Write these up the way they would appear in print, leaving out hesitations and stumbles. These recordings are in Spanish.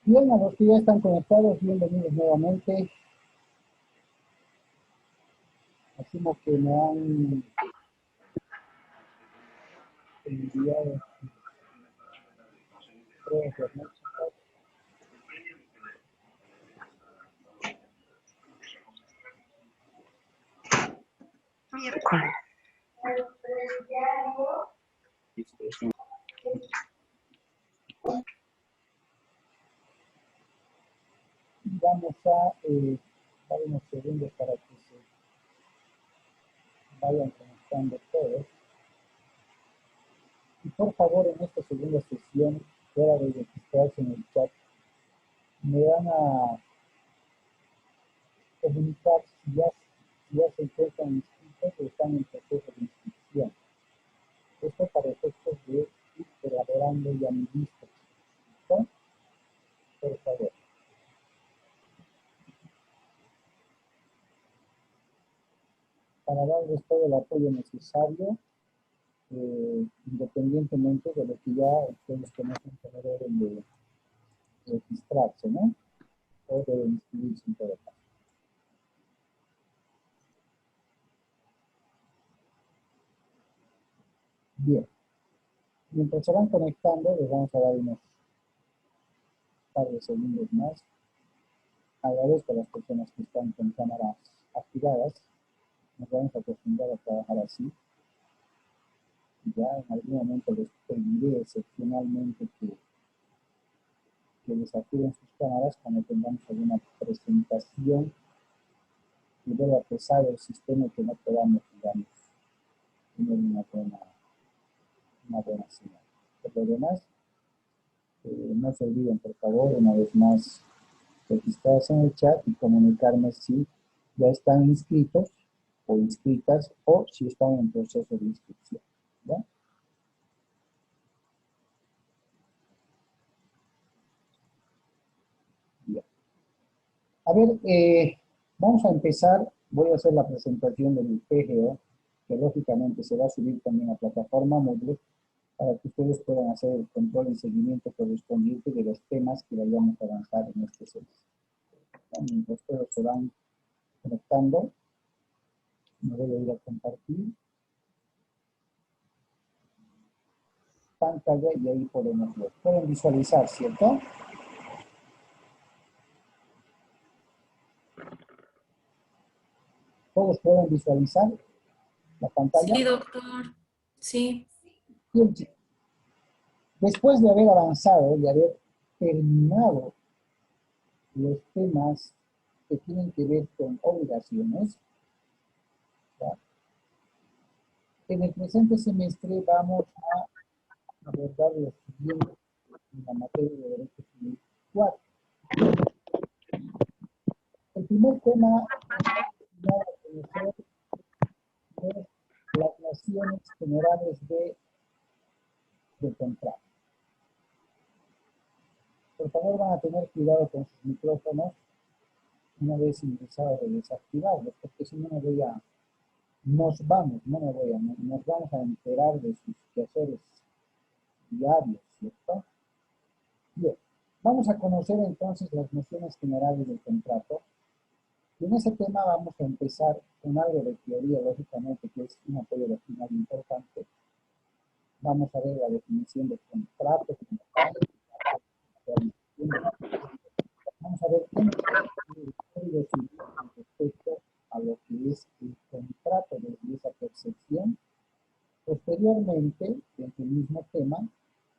Bien, a los que ya están conectados, bienvenidos nuevamente. Asumo que me han enviado pruebas, ¿no? Miércoles. Vamos a dar unos segundos para que se vayan conectando todos. Y por favor, en esta segunda sesión, fuera de registrarse en el chat, me van a comunicar si ya se encuentran inscritos o están en proceso de inscripción. Esto para efectos de ir elaborando ya mi lista. ¿Listo? Por favor. Para darles todo el apoyo necesario, independientemente de lo que ya ustedes conocen como deben de registrarse, ¿no? O de inscribirse en todo caso. Bien. Mientras se van conectando, les vamos a dar unos par de segundos más. Agradezco a las personas que están con cámaras activadas. Nos vamos a acostumbrar a trabajar así. Ya en algún momento les pediré excepcionalmente que desactiven sus cámaras cuando tengamos alguna presentación y deba pesar el sistema que no podamos, digamos, tener una buena señal. Por lo demás, no se olviden, por favor, una vez más, registrarse en el chat y comunicarme si ya están inscritos o inscritas o si están en proceso de inscripción. ¿Ya? Bien. A ver, vamos a empezar. Voy a hacer la presentación del PGO, que lógicamente se va a subir también a plataforma Moodle, para que ustedes puedan hacer el control y seguimiento correspondiente de los temas que vayamos a avanzar en este semestre. Mientras todos se van conectando, me voy a ir a compartir pantalla y ahí podemos ver. Pueden visualizar, ¿cierto? ¿Todos pueden visualizar la pantalla? Sí, doctor. Sí. Bien, después de haber avanzado, de haber terminado los temas que tienen que ver con obligaciones, ¿ya? En el presente semestre vamos a abordar los siguientes en la materia de Derecho Civil 4. El primer tema que vamos a conocer es las nociones generales de contrato. Por favor, van a tener cuidado con sus micrófonos una vez ingresado de desactivarlos, porque si no nos vamos a enterar de sus quehaceres diarios, ¿cierto? Bien, vamos a conocer entonces las nociones generales del contrato. Y en ese tema vamos a empezar con algo de teoría, lógicamente, que es un apoyo final importante. Vamos a ver la definición de contrato, vamos a ver qué nos dice el Código Civil con respecto a lo que es el contrato desde esa percepción. Posteriormente, en el mismo tema,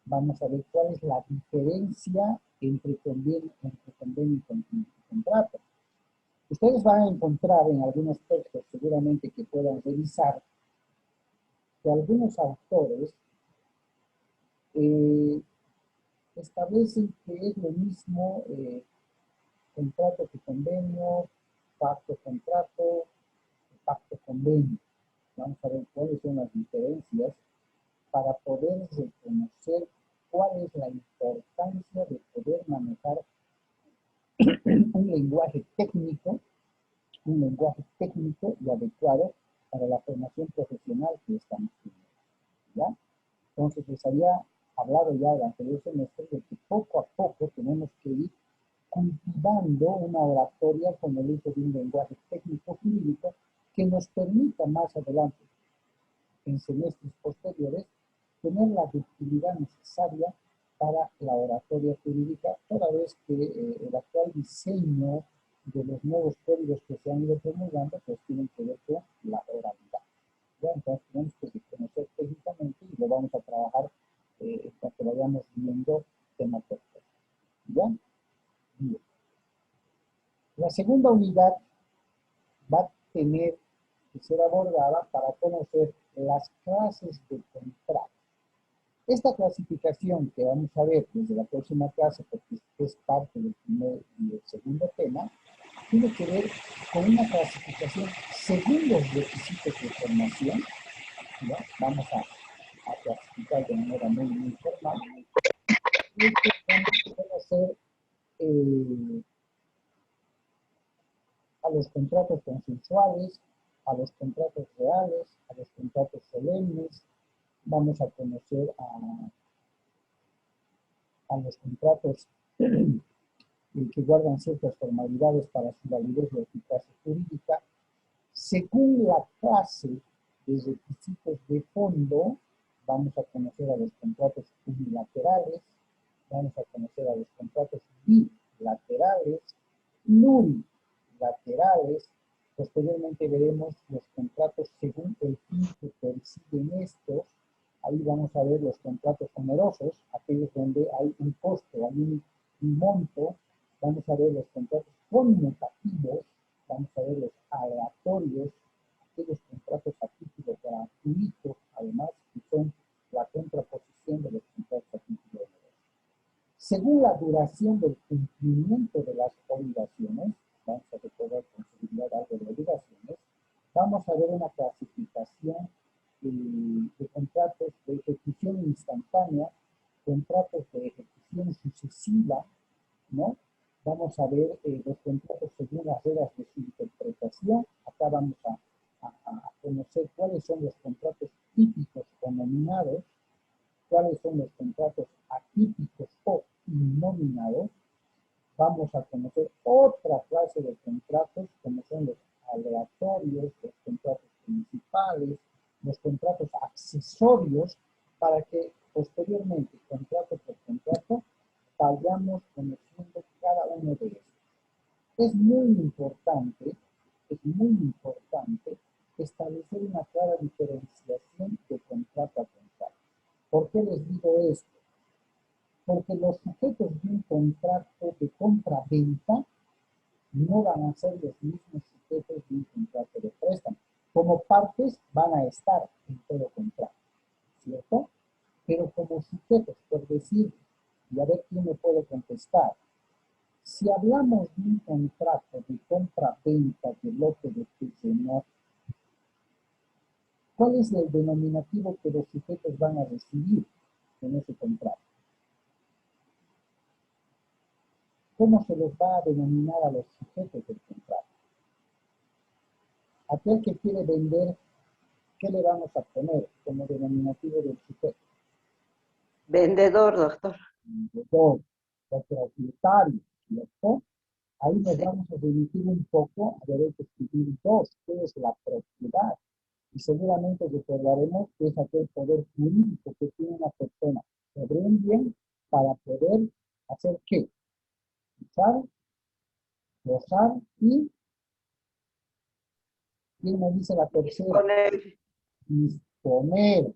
vamos a ver cuál es la diferencia entre convenio y contrato. Ustedes van a encontrar en algunos textos, seguramente que puedan revisar, que algunos autores establecen que es lo mismo contrato que convenio, pacto-contrato, pacto-convenio. Vamos a ver cuáles son las diferencias para poder reconocer cuál es la importancia de poder manejar un lenguaje técnico y adecuado para la formación profesional que estamos teniendo, ¿ya? Entonces les haría hablado ya el anterior semestre de que poco a poco tenemos que ir cultivando una oratoria con el uso de un lenguaje técnico jurídico que nos permita más adelante, en semestres posteriores, tener la ductilidad necesaria para la oratoria jurídica, toda vez que el actual diseño de los nuevos códigos que se han ido promulgando, pues tienen que ver con la oralidad. ¿Ya? Entonces tenemos que conocer técnicamente y lo vamos a trabajar hasta que vayamos viendo tema por tema. ¿Ya? Bien. La segunda unidad va a tener que ser abordada para conocer las clases de contrato. Esta clasificación que vamos a ver desde la próxima clase, porque es parte del primer y el segundo tema, tiene que ver con una clasificación según los requisitos de formación. ¿Ya? Vamos a clasificar de manera muy formal. Y esto vamos a hacer a los contratos consensuales, a los contratos reales, a los contratos solemnes. Vamos a conocer a los contratos que guardan ciertas formalidades para su validez y eficacia jurídica. Según la clase de requisitos de fondo, vamos a conocer a los contratos unilaterales, vamos a conocer a los contratos bilaterales, plurilaterales. Posteriormente veremos los contratos según el fin que persiguen estos. Ahí vamos a ver los contratos onerosos, aquellos donde hay un costo, hay un monto. Vamos a ver los contratos conmutativos, vamos a ver los aleatorios, aquellos contratos a título gratuito, además, que son la contraposición de los contratos a título oneroso. Según la duración del cumplimiento de las obligaciones, vamos a recordar con seguridad algo de obligaciones, vamos a ver una clasificación de contratos de ejecución instantánea, contratos de ejecución sucesiva, ¿no? Vamos a ver los contratos según las reglas de su interpretación. Acá vamos a conocer cuáles son los contratos típicos o nominados, cuáles son los contratos atípicos o innominados. Vamos a conocer otra clase de contratos, como son los aleatorios, los contratos principales, los contratos accesorios, para que posteriormente, contrato por contrato, vayamos conociendo cada uno de ellos. Es muy importante establecer una clara diferenciación de contrato a contrato. ¿Por qué les digo esto? Porque los sujetos de un contrato de compra-venta no van a ser los mismos sujetos de un contrato de préstamo. Como partes van a estar en todo contrato, ¿cierto? Pero como sujetos, por decir, y a ver quién me puede contestar, si hablamos de un contrato de compra-venta de lote de Telenor, ¿cuál es el denominativo que los sujetos van a recibir en ese contrato? ¿Cómo se los va a denominar a los sujetos del contrato? Aquel que quiere vender, ¿qué le vamos a poner como denominativo del sujeto? Vendedor, doctor. Vendedor, o propietario, ¿cierto? Ahí nos vamos a remitir un poco a derecho civil 2, que es la propiedad. Y seguramente recordaremos que es aquel poder jurídico que tiene una persona sobre un bien para poder hacer ¿qué? Usar, gozar y, ¿quién me dice la tercera? Disponer.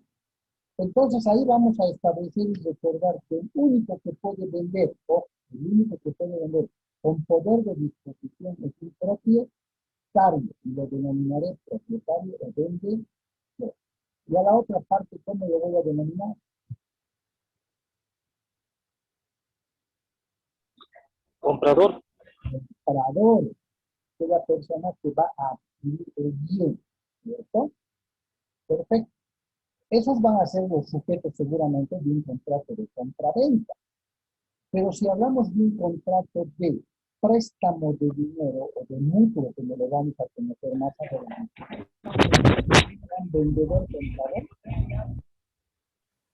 Entonces ahí vamos a establecer y recordar que el único que puede vender, o el único que puede vender con poder de disposición es un propietario, y lo denominaré propietario o vendedor. Y a la otra parte, ¿cómo lo voy a denominar? Comprador. Comprador, que es la persona que va a adquirir el bien, ¿cierto? Perfecto. Esos van a ser los sujetos seguramente de un contrato de compra-venta. Pero si hablamos de un contrato de préstamo de dinero o de mutuo, como lo vamos a conocer más adelante, un vendedor comprador.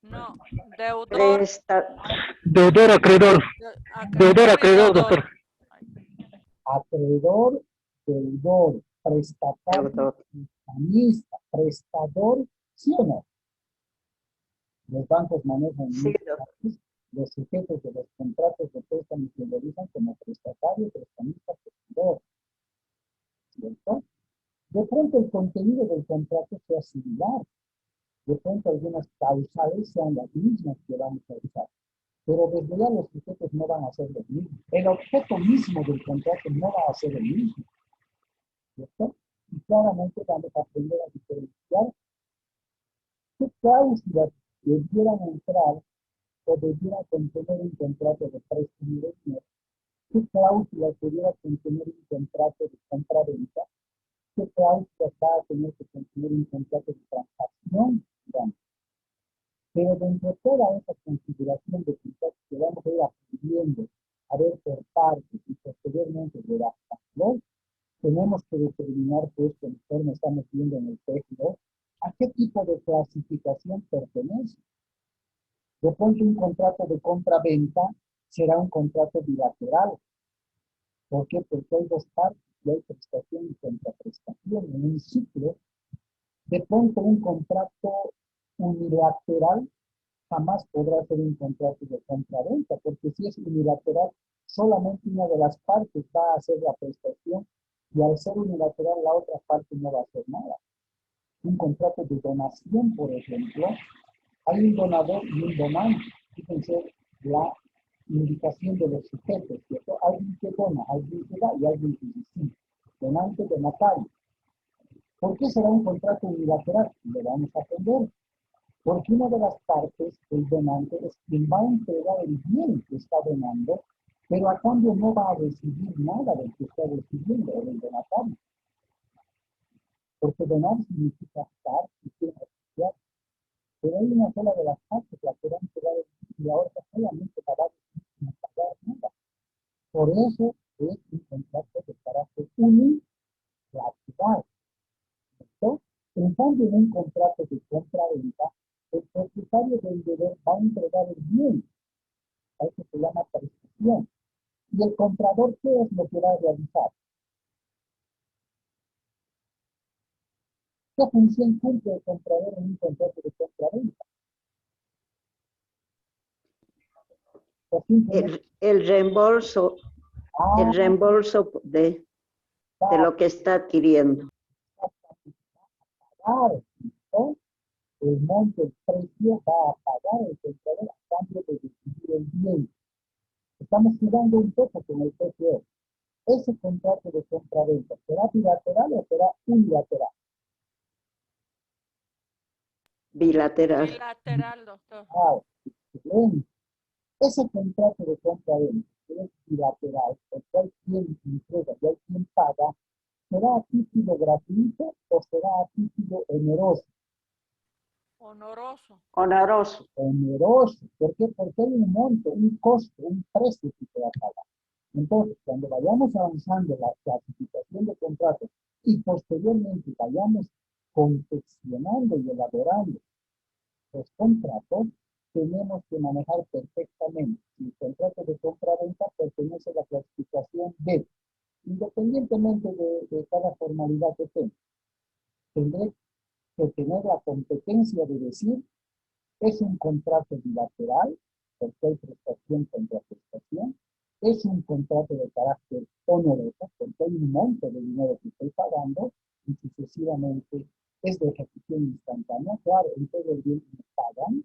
No, deudor, Presta, Deudor, acreedor. Deudor, acreedor, doctor. Acreedor, deudor, prestatario, deudor. prestamista, prestador, ¿sí o no? Los bancos manejan en Sí, muchos doctor. países los sujetos de los contratos de préstamo se realizan como prestatario, prestamista, prestador, ¿cierto? De pronto el contenido del contrato sea similar, de pronto algunas causales sean las mismas que vamos a usar, pero desde ya los sujetos no van a ser los mismos. El objeto mismo del contrato no va a ser el mismo, ¿cierto? Y claramente vamos a aprender a diferenciar qué cláusulas debieran entrar o debiera contener un contrato de préstamo de dinero, qué cláusulas debiera contener un contrato de compra-venta, qué cláusulas va a tener que contener un contrato de transacción, digamos. Pero dentro de toda esa configuración de contratos que vamos a ir aprendiendo a ver por partes y posteriormente redactarlo, tenemos que determinar, pues, conforme estamos viendo en el texto, a qué tipo de clasificación pertenece. De pronto un contrato de compra-venta será un contrato bilateral. ¿Por qué? Porque hay dos partes y hay prestación y contraprestación. En un ciclo, de pronto un contrato unilateral jamás podrá ser un contrato de compra-venta, porque si es unilateral, solamente una de las partes va a hacer la prestación y al ser unilateral la otra parte no va a hacer nada. Un contrato de donación, por ejemplo, hay un donador y un donante. Fíjense la indicación de los sujetos, ¿cierto? Alguien que dona, alguien que da y alguien que recibe. Donante, donatario. ¿Por qué será un contrato unilateral? Lo vamos a aprender. Porque una de las partes, el donante, es quien va a entregar el bien que está donando, pero a cambio no va a recibir nada del que está recibiendo, o del donatario. Porque donar significa dar y beneficiar. Pero hay una sola de las partes, la que va a entregar el bien, y la otra solamente va a dar sin pagar nada. Por eso es un contrato de carácter unilateral. ¿Cierto? En cambio, en un contrato de compra-venta, el propietario del deber va a entregar el bien. A eso se llama prestación. ¿Y el comprador qué es lo que va a realizar? ¿Qué función cumple el comprador en un contrato de compra-venta? O simplemente, El reembolso de va lo que está adquiriendo. a pagar, ¿no? El monto, el precio va a pagar el comprador a cambio de recibir el bien. Estamos jugando un poco con el precio. Ese contrato de compra-venta, ¿será bilateral o será unilateral? Bilateral. bilateral, doctor. Ah, excelente. Ese contrato de compra-venta, que es bilateral, porque hay quien entrega y hay quien paga, ¿será a título gratuito o será a título oneroso? Honoroso. Honoroso. Oneroso. ¿Por qué? Porque hay un monto, un costo, un precio que se va a pagar. Entonces, cuando vayamos avanzando en la clasificación de contratos y posteriormente vayamos confeccionando y elaborando los contratos, tenemos que manejar perfectamente si el contrato de compra-venta pertenece a la clasificación B, independientemente de cada formalidad que tenga. Tendré que tener la competencia de decir, es un contrato bilateral, porque hay prestación contra prestación, es un contrato de carácter oneroso, porque hay un monto de dinero que estoy pagando, y sucesivamente es de ejecución instantánea, claro, en todo el bien me pagan,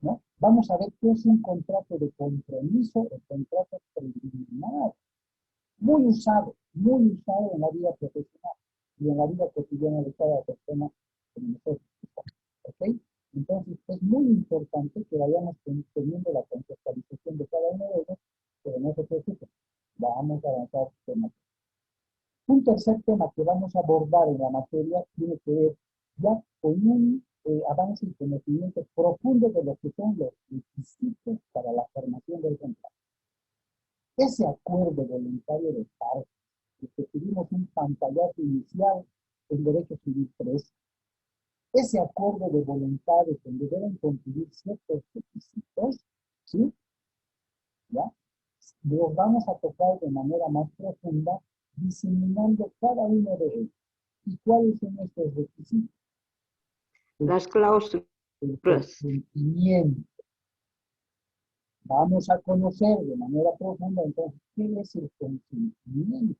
¿no? Vamos a ver qué es un contrato de compromiso o contrato preliminar, muy usado en la vida profesional y en la vida cotidiana de cada persona como nosotros. ¿Ok? Entonces es muy importante que vayamos teniendo la conceptualización de cada uno de ellos, pero no se preocupen, vamos a avanzar tema. Un tercer tema que vamos a abordar en la materia tiene que ver ya con un avance y conocimiento profundo de lo que son los requisitos para la formación del contrato. Ese acuerdo voluntario de partes, que tuvimos un pantallazo inicial en Derecho Civil 3, ese acuerdo de voluntades donde deben cumplir ciertos requisitos, ¿sí? ¿Ya? Los vamos a tocar de manera más profunda, diseminando cada uno de ellos. ¿Y cuáles son estos requisitos? Las cláusulas. El consentimiento. Vamos a conocer de manera profunda entonces qué es el consentimiento.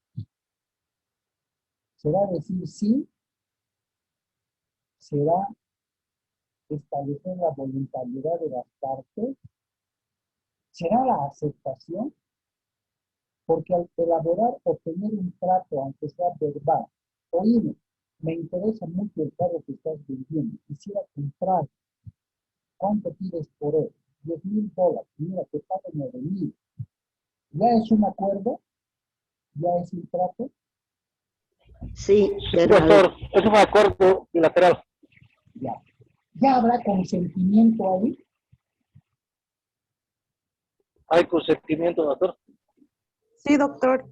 ¿Será decir sí? ¿Será establecer la voluntariedad de las partes? ¿Será la aceptación? Porque al elaborar o tener un trato, aunque sea verbal, oíme, me interesa mucho el carro que estás vendiendo, quisiera comprar, ¿cuánto pides por él? $10,000, mira, te pago 9,000. ¿Ya es un acuerdo? ¿Ya es un trato? Sí, Sí, verbal. doctor, es un acuerdo bilateral. Ya. ¿Ya habrá consentimiento ahí? Hay consentimiento, doctor. Sí, doctor.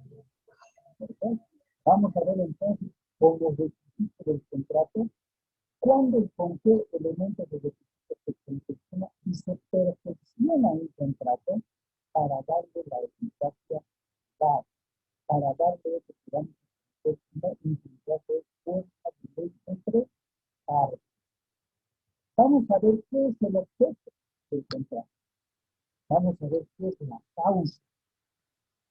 Perfecto. Vamos a ver entonces con los requisitos del contrato, cuándo y con qué elementos de requisitos se confecciona y se perfecciona un contrato para darle la eficacia dada, para darle eso que vamos a hacer una infinidad de fuerza de ley entre partes. Vamos a ver qué es el objeto del contrato. Vamos a ver qué es la causa.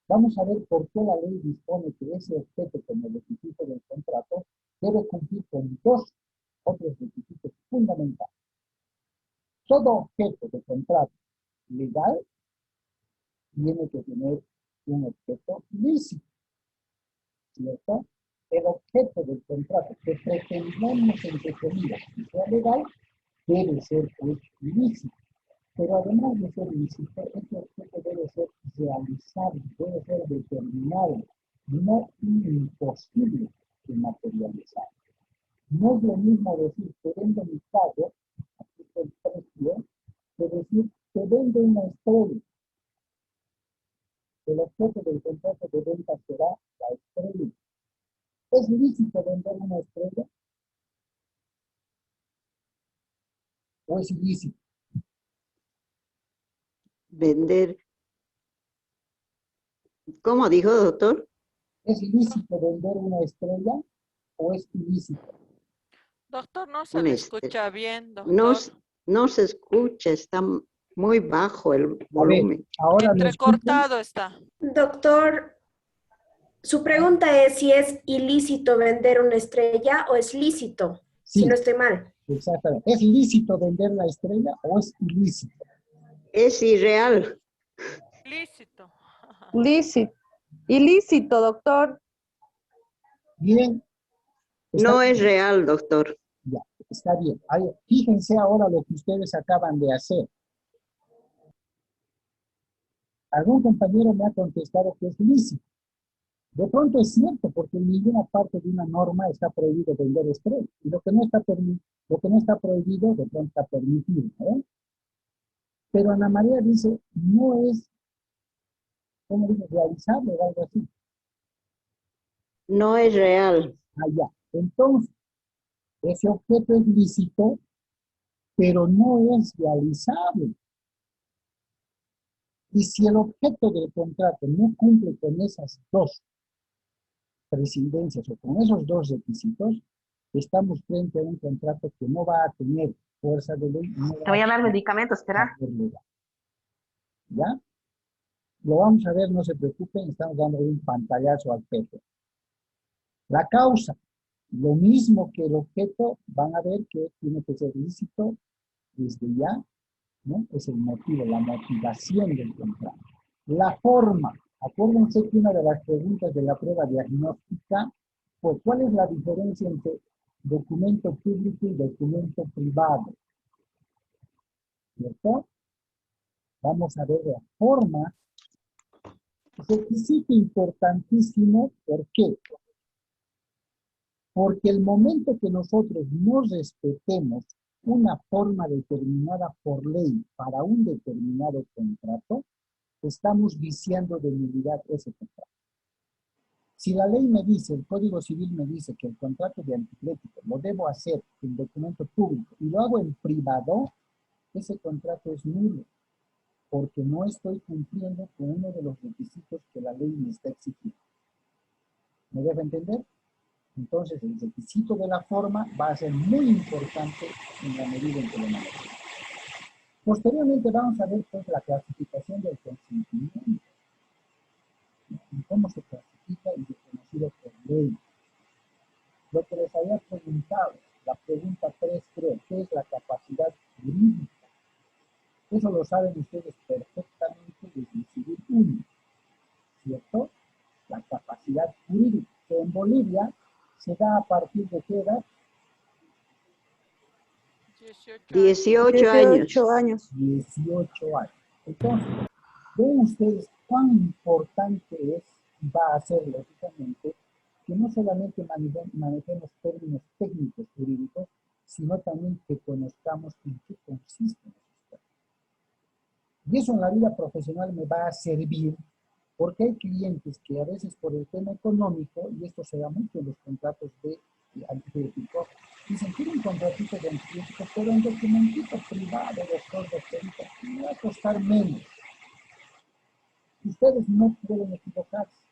Vamos a ver por qué la ley dispone que ese objeto como requisito del contrato debe cumplir con dos otros requisitos fundamentales. Todo objeto de contrato legal tiene que tener un objeto lícito, ¿cierto? El objeto del contrato que pretendamos entre comillas que sea legal debe ser pues lícito. Pero además de ser lícito, ese objeto debe ser realizable, debe ser determinado, no imposible de materializar. No es lo mismo decir te vendo mi carro, aquí está el precio, que decir te vendo una estrella. El objeto del contrato de venta será la estrella. ¿Es lícito vender una estrella o es ilícito? Vender. ¿Cómo dijo, doctor? ¿Es lícito vender una estrella o es ilícito? Doctor, no se Un le este. escucha bien, No, doctor. no se escucha, está muy bajo el A ver, volumen. ahora me escuchan. Entrecortado está. Doctor, su pregunta es si es ilícito vender una estrella o es lícito, si Sí, no estoy mal. exactamente. ¿Es lícito vender la estrella o es ilícito? Es irreal. Lícito. Lícito. Ilícito, doctor. Bien, está No es bien. real, doctor. Ya, está bien. Ahí, fíjense ahora lo que ustedes acaban de hacer. Algún compañero me ha contestado que es lícito. De pronto es cierto, porque en ninguna parte de una norma está prohibido vender estrellas. Y lo que no está prohibido, de pronto está permitido. ¿Eh? Pero Ana María dice, no es, ¿cómo dice? Realizable o algo así. No es real. Allá. Entonces, ese objeto es lícito, pero no es realizable. Y si el objeto del contrato no cumple con esas dos presidencias o con esos dos requisitos, estamos frente a un contrato que no va a tener fuerza de ley. No Te voy a dar medicamentos, espera. legal. ¿Ya? Lo vamos a ver, no se preocupen, estamos dando un pantallazo al pecho. La causa, lo mismo que el objeto, van a ver que tiene que ser lícito desde ya, ¿no? Es el motivo, la motivación del contrato. La forma, acuérdense que una de las preguntas de la prueba diagnóstica fue ¿cuál es la diferencia entre documento público y documento privado? ¿Cierto? Vamos a ver la forma. Requisito importantísimo, ¿por qué? Porque el momento que nosotros no respetemos una forma determinada por ley para un determinado contrato, estamos viciando de nulidad ese contrato. Si la ley me dice, el Código Civil me dice que el contrato de anticrédito lo debo hacer en documento público y lo hago en privado, ese contrato es nulo, porque no estoy cumpliendo con uno de los requisitos que la ley me está exigiendo. ¿Me debe entender? Entonces, el requisito de la forma va a ser muy importante en la medida en que lo manejemos. Posteriormente vamos a ver pues, la clasificación del consentimiento. Cómo se clasifica y reconocido por ley. Lo que les había preguntado, la pregunta 3 creo, ¿qué es la capacidad jurídica? Eso lo saben ustedes perfectamente desde el Civil 1, ¿cierto? La capacidad jurídica, que en Bolivia se da a partir de qué edad? 18 años. 18 años. 18 años. Entonces, ven ustedes cuán importante es, va a ser lógicamente, que no solamente manejemos términos técnicos jurídicos, sino también que conozcamos en qué consisten esos términos. Y eso en la vida profesional me va a servir, porque hay clientes que a veces por el tema económico, y esto se da mucho en los contratos de anticrédito, dicen, quiero un contratito de anticrédito, pero un documentito privado, doctorita, me va a costar menos. Ustedes no pueden equivocarse,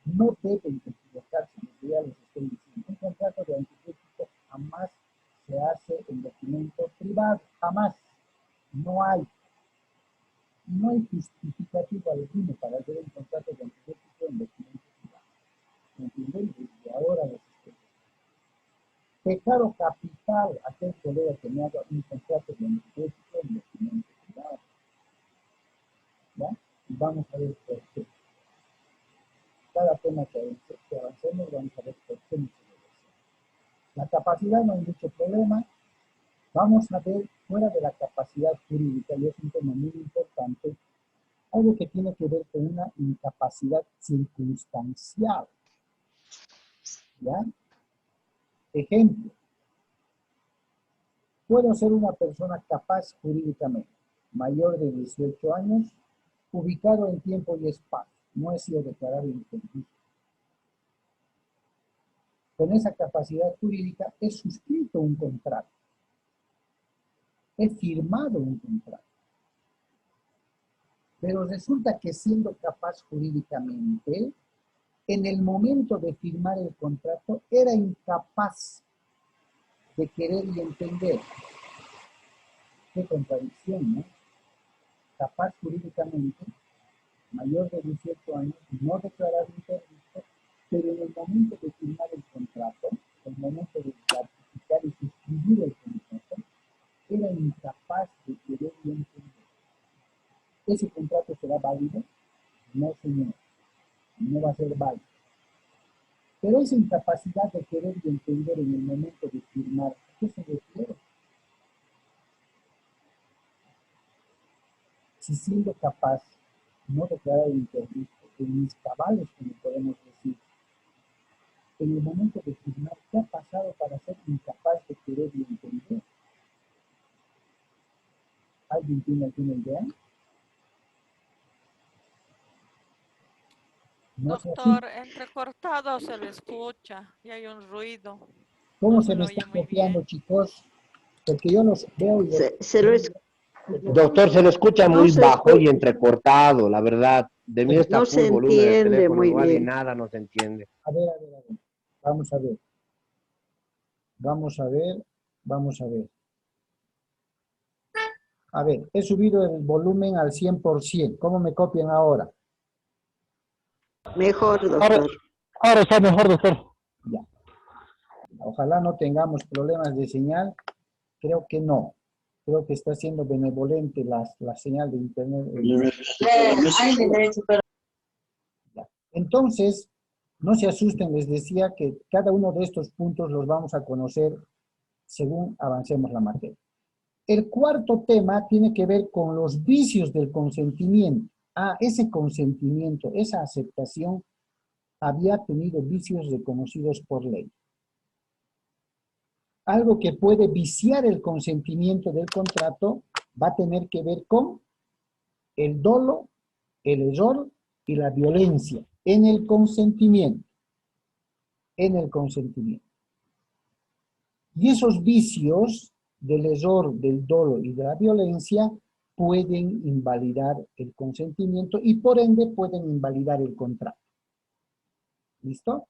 no deben equivocarse, ya les estoy diciendo. Un contrato de anticrédito jamás se hace en documento privado, jamás, no hay. No hay justificativo alguno para hacer un contrato de anticrédito en documento privado. ¿Me entienden? Desde ahora les estoy diciendo. Pecado capital, aquel colega que me haga un contrato de anticrédito en documento privado. ¿Ya? Y vamos a ver por qué. Cada tema que avancemos, vamos a ver por qué no se debe hacer. La capacidad no hay mucho problema. Vamos a ver fuera de la capacidad jurídica, y es un tema muy importante, algo que tiene que ver con una incapacidad circunstancial. ¿Ya? Ejemplo. Puedo ser una persona capaz jurídicamente, mayor de 18 años, ubicado en tiempo y espacio. No he sido declarado incompetente. Con esa capacidad jurídica he suscrito un contrato. He firmado un contrato. Pero resulta que siendo capaz jurídicamente, en el momento de firmar el contrato, era incapaz de querer y entender. Qué contradicción, ¿no? Capaz jurídicamente, mayor de 18 años, no declarado interdicto, pero en el momento de firmar el contrato, el momento de ratificar y suscribir el contrato, era incapaz de querer y entender. ¿Ese contrato será válido? No, señor. No va a ser válido. Pero esa incapacidad de querer y entender en el momento de firmar, ¿a qué se refiere? Si siendo capaz, no declarar interdicto, en mis cabales, como podemos decir, en el momento de firmar, ¿qué ha pasado para ser incapaz de querer y entender? ¿Alguien tiene alguna idea? No sé, Doctor, entrecortado se le escucha y hay un ruido. ¿cómo No se se me lo está oye muy copiando, bien. chicos? Porque yo los veo y Se lo Doctor, se lo escucha no muy se bajo y escucha, entrecortado, la verdad. De mí está no full se volumen el entiende teléfono, muy igual y bien. nada no se entiende. A ver. Vamos a ver. Vamos a ver. A ver, he subido el volumen al 100%. ¿Cómo me copian ahora? Mejor, Ahora, doctor. ahora está mejor, doctor. Ya. Ojalá no tengamos problemas de señal. Creo que no. Creo que está siendo benevolente la señal de internet. Ya. Entonces, no se asusten, les decía que cada uno de estos puntos los vamos a conocer según avancemos la materia. El cuarto tema tiene que ver con los vicios del consentimiento. Ese consentimiento, esa aceptación había tenido vicios reconocidos por ley. Algo que puede viciar el consentimiento del contrato va a tener que ver con el dolo, el error y la violencia en el consentimiento. en el consentimiento. Y esos vicios del error, del dolo y de la violencia pueden invalidar el consentimiento y por ende pueden invalidar el contrato. ¿Listo?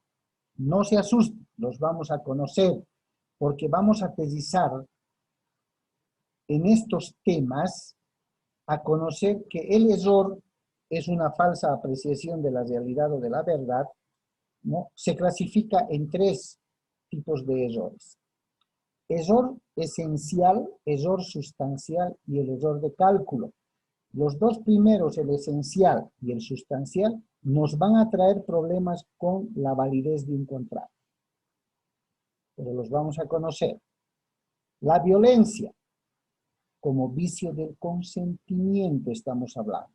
No se asusten, los vamos a conocer, porque vamos a aterrizar en estos temas a conocer que el error es una falsa apreciación de la realidad o de la verdad, ¿no? Se clasifica en 3 tipos de errores. Error esencial, error sustancial y el error de cálculo. Los 2 primeros, el esencial y el sustancial, nos van a traer problemas con la validez de un contrato. Pero los vamos a conocer. La violencia, como vicio del consentimiento estamos hablando.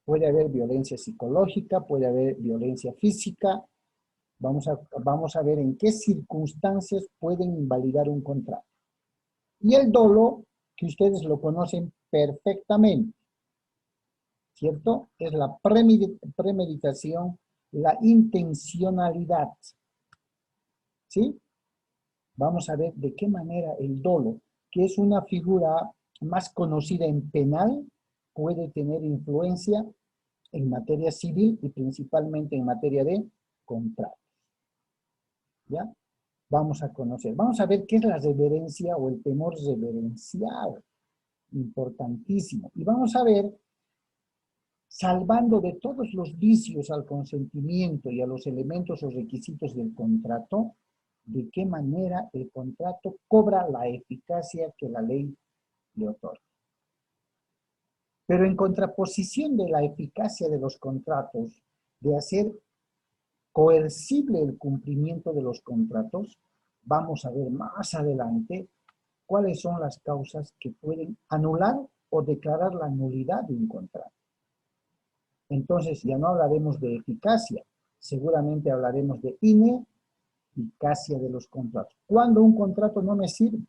Puede haber violencia psicológica, puede haber violencia física. Vamos a ver en qué circunstancias pueden invalidar un contrato. Y el dolo, que ustedes lo conocen perfectamente, ¿cierto? Es la premeditación, la intencionalidad. ¿Sí? Vamos a ver de qué manera el dolo, que es una figura más conocida en penal, puede tener influencia en materia civil y principalmente en materia de contratos. ¿Ya? Vamos a conocer. Vamos a ver qué es la reverencia o el temor reverencial. Importantísimo. Y vamos a ver, salvando de todos los vicios al consentimiento y a los elementos o requisitos del contrato, de qué manera el contrato cobra la eficacia que la ley le otorga. Pero en contraposición de la eficacia de los contratos, de hacer coercible el cumplimiento de los contratos, vamos a ver más adelante cuáles son las causas que pueden anular o declarar la nulidad de un contrato. Entonces ya no hablaremos de eficacia, seguramente hablaremos de ineficacia de los contratos. ¿Cuándo un contrato no me sirve?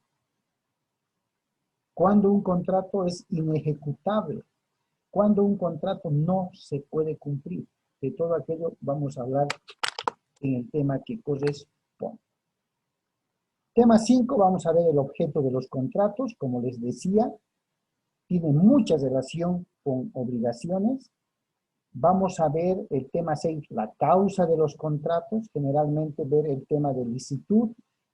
¿Cuándo un contrato es inejecutable? ¿Cuándo un contrato no se puede cumplir? De todo aquello vamos a hablar en el tema que corresponde. Tema 5, vamos a ver el objeto de los contratos. Como les decía, tiene mucha relación con obligaciones. Vamos a ver el tema 6, la causa de los contratos. Generalmente ver el tema de licitud,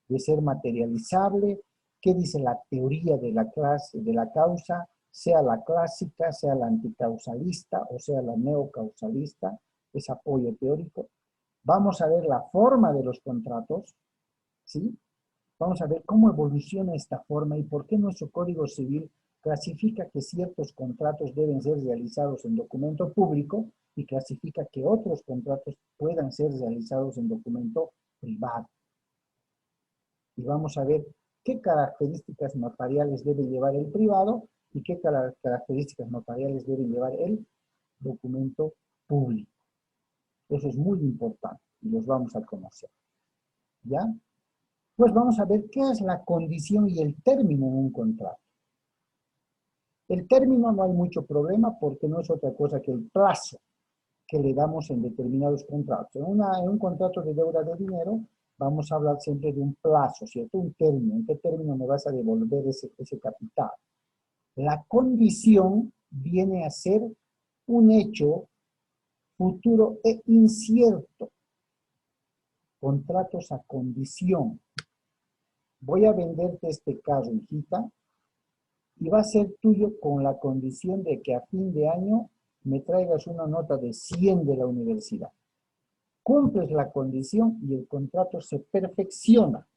de ser materializable. ¿Qué dice la teoría de la clase de la causa? Sea la clásica, sea la anticausalista o sea la neocausalista. Es apoyo teórico. Vamos a ver la forma de los contratos, ¿sí? Vamos a ver cómo evoluciona esta forma y por qué nuestro Código Civil clasifica que ciertos contratos deben ser realizados en documento público y clasifica que otros contratos puedan ser realizados en documento privado. Y vamos a ver qué características notariales debe llevar el privado y qué características notariales debe llevar el documento público. Eso es muy importante y los vamos a conocer. ¿Ya? Pues vamos a ver qué es la condición y el término en un contrato. El término no hay mucho problema porque no es otra cosa que el plazo que le damos en determinados contratos. En un contrato de deuda de dinero vamos a hablar siempre de un plazo, ¿cierto? Un término. ¿En qué término me vas a devolver ese capital? La condición viene a ser un hecho futuro e incierto. Contratos a condición. Voy a venderte este carro, hijita, y va a ser tuyo con la condición de que a fin de año me traigas una nota de 100 de la universidad. Cumples la condición y el contrato se perfecciona.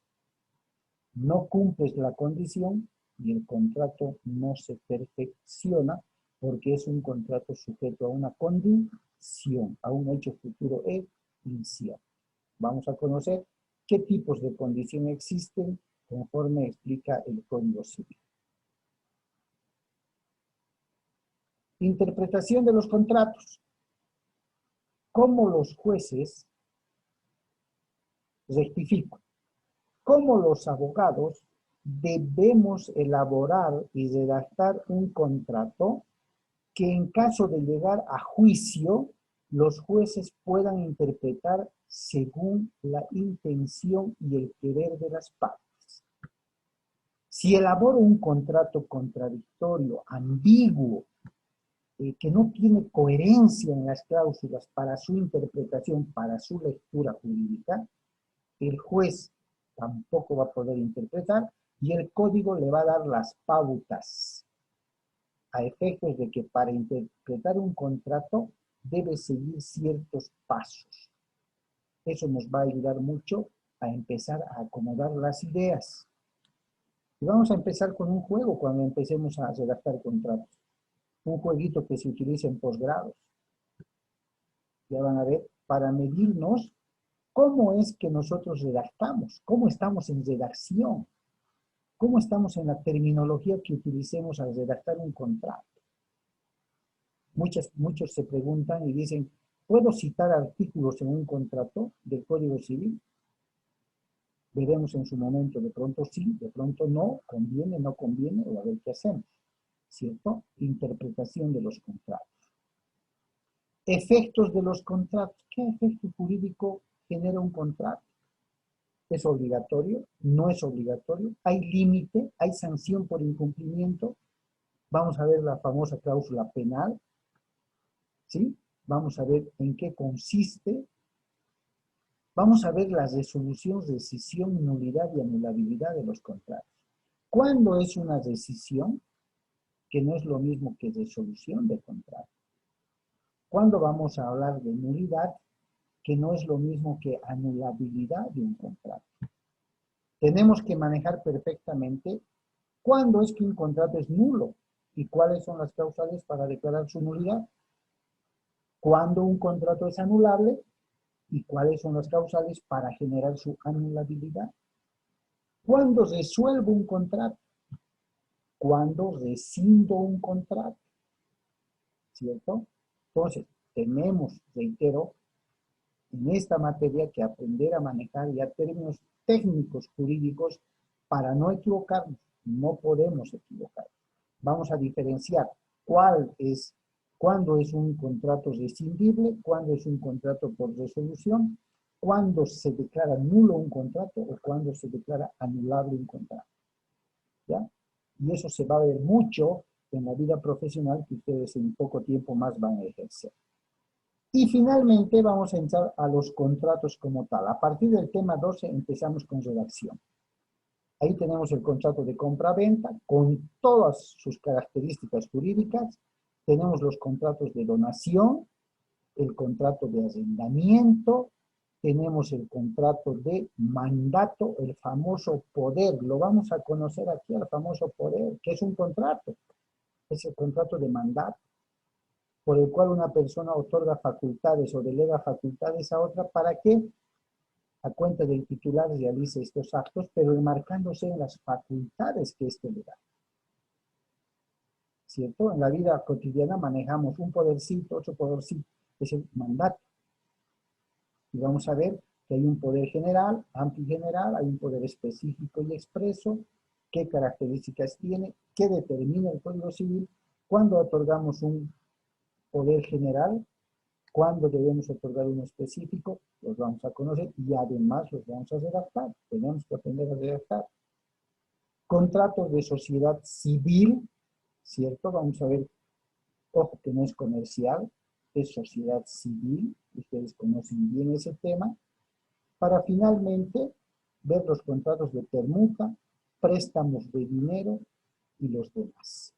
No cumples la condición y el contrato no se perfecciona porque es un contrato sujeto a una condición, a un hecho futuro e incierto. Vamos a conocer qué tipos de condición existen conforme explica el Código Civil. Interpretación de los contratos. ¿Cómo los jueces rectifican? ¿Cómo los abogados debemos elaborar y redactar un contrato que en caso de llegar a juicio los jueces puedan interpretar según la intención y el querer de las partes. Si elaboro un contrato contradictorio, ambiguo, que no tiene coherencia en las cláusulas para su interpretación, para su lectura jurídica, el juez tampoco va a poder interpretar y el código le va a dar las pautas a efectos de que para interpretar un contrato debe seguir ciertos pasos. Eso nos va a ayudar mucho a empezar a acomodar las ideas. Y vamos a empezar con un juego cuando empecemos a redactar contratos. Un jueguito que se utiliza en posgrados. Ya van a ver, para medirnos cómo es que nosotros redactamos, cómo estamos en redacción, cómo estamos en la terminología que utilicemos al redactar un contrato. Muchos se preguntan y dicen, ¿puedo citar artículos en un contrato del Código Civil? Veremos en su momento, de pronto sí, de pronto no, conviene, no conviene, o a ver qué hacemos, ¿cierto? Interpretación de los contratos. Efectos de los contratos. ¿Qué efecto jurídico genera un contrato? ¿Es obligatorio? ¿No es obligatorio? ¿Hay límite? ¿Hay sanción por incumplimiento? Vamos a ver la famosa cláusula penal, ¿sí? Vamos a ver en qué consiste. Vamos a ver las resoluciones, rescisión, nulidad y anulabilidad de los contratos. ¿Cuándo es una rescisión? Que no es lo mismo que resolución de contrato. ¿Cuándo vamos a hablar de nulidad? Que no es lo mismo que anulabilidad de un contrato. Tenemos que manejar perfectamente cuándo es que un contrato es nulo y cuáles son las causales para declarar su nulidad. Cuándo un contrato es anulable y cuáles son las causales para generar su anulabilidad. ¿Cuándo resuelvo un contrato? ¿Cuándo rescindo un contrato? ¿Cierto? Entonces, tenemos, reitero, en esta materia que aprender a manejar ya términos técnicos jurídicos para no equivocarnos. No podemos equivocarnos. Vamos a diferenciar cuándo es un contrato rescindible, cuándo es un contrato por resolución, cuándo se declara nulo un contrato o cuándo se declara anulable un contrato. ¿Ya? Y eso se va a ver mucho en la vida profesional que ustedes en poco tiempo más van a ejercer. Y finalmente vamos a entrar a los contratos como tal. A partir del tema 12 empezamos con redacción. Ahí tenemos el contrato de compra-venta con todas sus características jurídicas. Tenemos los contratos de donación, el contrato de arrendamiento, tenemos el contrato de mandato, el famoso poder. Lo vamos a conocer aquí, el famoso poder, que es un contrato. Es el contrato de mandato, por el cual una persona otorga facultades o delega facultades a otra para que a cuenta del titular realice estos actos, pero enmarcándose en las facultades que éste le da. ¿Cierto? En la vida cotidiana manejamos un podercito, otro podercito, es el mandato. Y vamos a ver que hay un poder general, amplio y general, hay un poder específico y expreso, qué características tiene, qué determina el Código Civil, cuándo otorgamos un poder general, cuándo debemos otorgar uno específico, los vamos a conocer y además los vamos a redactar. Tenemos que aprender a redactar. Contratos de sociedad civil, ¿cierto? Vamos a ver, ojo que no es comercial, es sociedad civil, ustedes conocen bien ese tema, para finalmente ver los contratos de permuta, préstamos de dinero y los demás.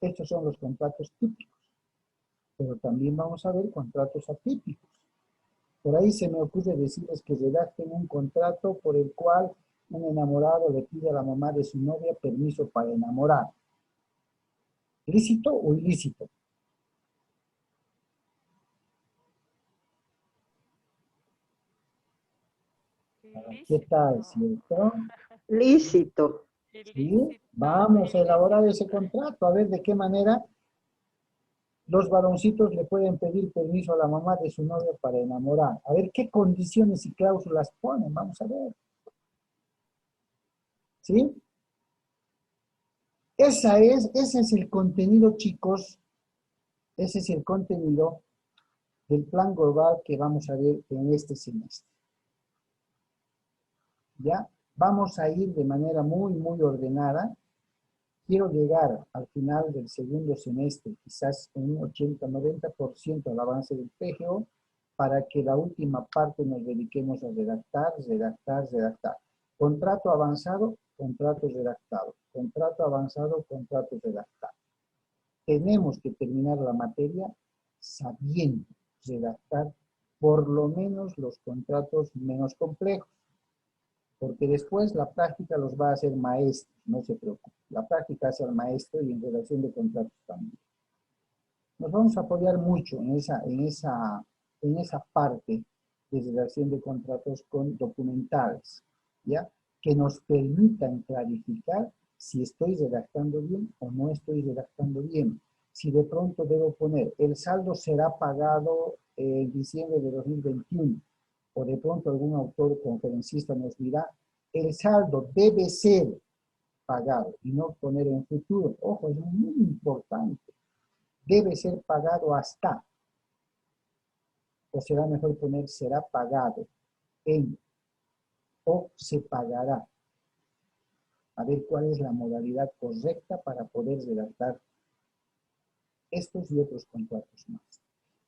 Estos son los contratos típicos. Pero también vamos a ver contratos atípicos. Por ahí se me ocurre decirles que redacten un contrato por el cual un enamorado le pide a la mamá de su novia permiso para enamorar. ¿Lícito o ilícito? ¿Qué tal, cierto? Lícito. ¿Sí? Vamos a elaborar ese contrato, a ver de qué manera los varoncitos le pueden pedir permiso a la mamá de su novio para enamorar. A ver qué condiciones y cláusulas ponen, vamos a ver. ¿Sí? Ese es el contenido, chicos. Ese es el contenido del plan global que vamos a ver en este semestre. ¿Ya? Vamos a ir de manera muy ordenada. Quiero llegar al final del segundo semestre, quizás en un 80-90% al avance del PGO, para que la última parte nos dediquemos a redactar. Contrato avanzado, contrato redactado. Contrato avanzado, contrato redactado. Tenemos que terminar la materia sabiendo redactar por lo menos los contratos menos complejos. Porque después la práctica los va a hacer maestros, no se preocupen. La práctica hace al maestro y en redacción de contratos también. Nos vamos a apoyar mucho en esa parte de redacción de contratos con documentales, ¿ya? Que nos permitan clarificar si estoy redactando bien o no estoy redactando bien. Si de pronto debo poner, el saldo será pagado en diciembre de 2021, o de pronto algún autor conferencista nos dirá, el saldo debe ser pagado y no poner en futuro. Ojo, es muy importante. Debe ser pagado hasta. O será mejor poner será pagado en o se pagará. A ver cuál es la modalidad correcta para poder redactar estos y otros contratos más.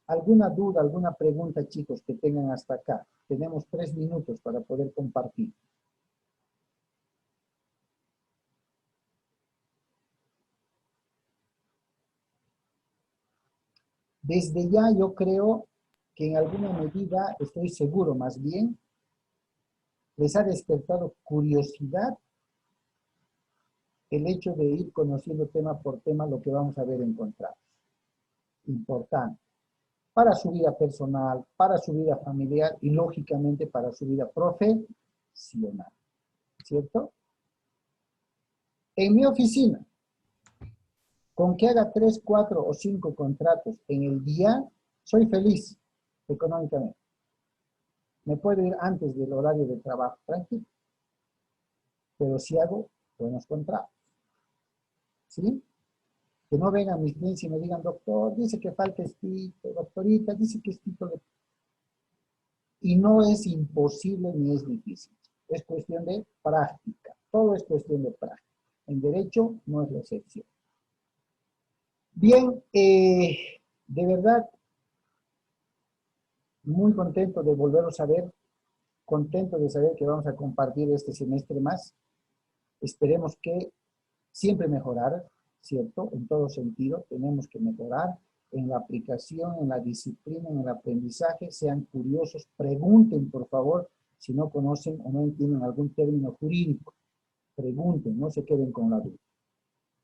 ¿Alguna duda, alguna pregunta, chicos, que tengan hasta acá? Tenemos 3 minutos para poder compartir. Desde ya yo creo que en alguna medida, estoy seguro más bien, les ha despertado curiosidad el hecho de ir conociendo tema por tema lo que vamos a ver en contratos. Importante. Para su vida personal, para su vida familiar y lógicamente para su vida profesional. ¿Cierto? En mi oficina, con que haga 3, 4 o 5 contratos en el día, soy feliz económicamente. Me puedo ir antes del horario de trabajo, tranquilo. Pero si hago buenos contratos. ¿Sí? Que no vengan mis clientes y me digan, doctor, dice que falta estito, doctorita, dice que estito de... Y no es imposible ni es difícil. Es cuestión de práctica. Todo es cuestión de práctica. En derecho no es la excepción. Bien, de verdad, muy contento de volveros a ver. Contento de saber que vamos a compartir este semestre más. Esperemos que siempre mejorar, ¿cierto? En todo sentido, tenemos que mejorar en la aplicación, en la disciplina, en el aprendizaje. Sean curiosos, pregunten, por favor, si no conocen o no entienden algún término jurídico. Pregunten, no se queden con la duda.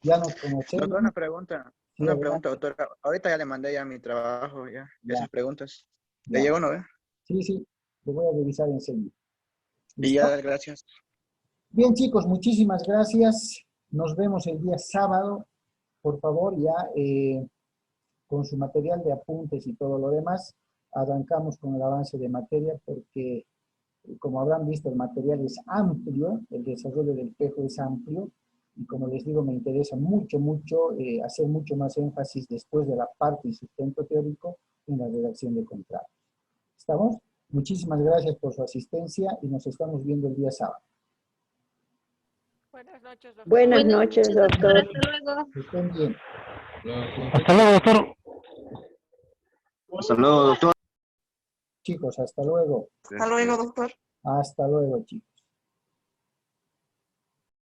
Ya nos conocemos. Doctor, una pregunta, Sí, doctora. Ahorita ya le mandé ya mi trabajo, ya esas preguntas. Ya. ¿Le llegó, no? Sí, lo voy a revisar enseguida. Y ¿Listo? ya, gracias. Bien, chicos, muchísimas gracias. Nos vemos el día sábado. Por favor, ya con su material de apuntes y todo lo demás, arrancamos con el avance de materia porque, como habrán visto, el material es amplio, el desarrollo del PGO es amplio, y como les digo, me interesa mucho hacer mucho más énfasis después de la parte y sustento teórico en la redacción de contratos. ¿Estamos? Muchísimas gracias por su asistencia y nos estamos viendo el día sábado. Buenas noches, doctor. Buenas noches, doctor. Hasta luego. Que estén bien. Hasta luego, doctor. Hasta luego, doctor. Chicos, hasta luego. Hasta luego, doctor. Hasta luego, chicos.